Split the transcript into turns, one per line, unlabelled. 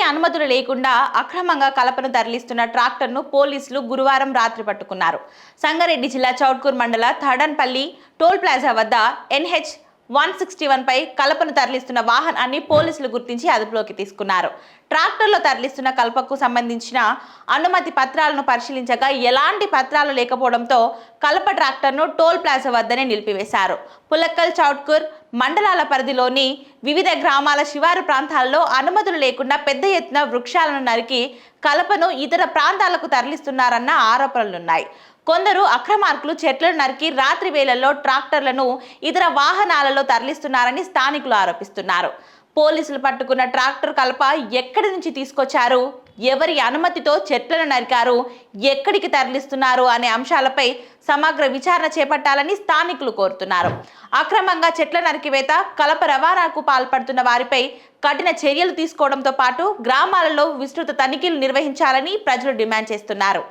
అనుమతులు లేకుండా అక్రమంగా కలపను తరలిస్తున్న ట్రాక్టర్ను పోలీసులు గురువారం రాత్రి పట్టుకున్నారు. సంగారెడ్డి జిల్లా చౌట్కూర్ మండల థడన్పల్లి టోల్ ప్లాజా వద్ద NH 161 పై కలపను తరలిస్తున్న వాహనాన్ని పోలీసులు గుర్తించి అదుపులోకి తీసుకున్నారు. ట్రాక్టర్లో తరలిస్తున్న కలపకు సంబంధించిన అనుమతి పత్రాలను పరిశీలించగా ఎలాంటి పత్రాలు లేకపోవడంతో కలప ట్రాక్టర్ను టోల్ ప్లాజా వద్దనే నిలిపివేశారు. పులక్కల్, చౌట్కూర్ మండలాల పరిధిలోని వివిధ గ్రామాల శివారు ప్రాంతాల్లో అనుమతులు లేకుండా పెద్ద ఎత్తున వృక్షాలను నరికి కలపను ఇతర ప్రాంతాలకు తరలిస్తున్నారన్న ఆరోపణలున్నాయి. కొందరు అక్రమార్కులు చెట్లను నరికి రాత్రి వేళల్లో ట్రాక్టర్లను ఇతర వాహనాలలో తరలిస్తున్నారని స్థానికులు ఆరోపిస్తున్నారు. పోలీసులు పట్టుకున్న ట్రాక్టర్ కలప ఎక్కడి నుంచి తీసుకొచ్చారు, ఎవరి అనుమతితో చెట్లను నరికారు, ఎక్కడికి తరలిస్తున్నారు అనే అంశాలపై సమగ్ర విచారణ చేపట్టాలని స్థానికులు కోరుతున్నారు. అక్రమంగా చెట్ల నరికివేత, కలప రవాణాకు పాల్పడుతున్న వారిపై కఠిన చర్యలు తీసుకోవడంతో పాటు గ్రామాలలో విస్తృత తనిఖీలు నిర్వహించాలని ప్రజలు డిమాండ్ చేస్తున్నారు.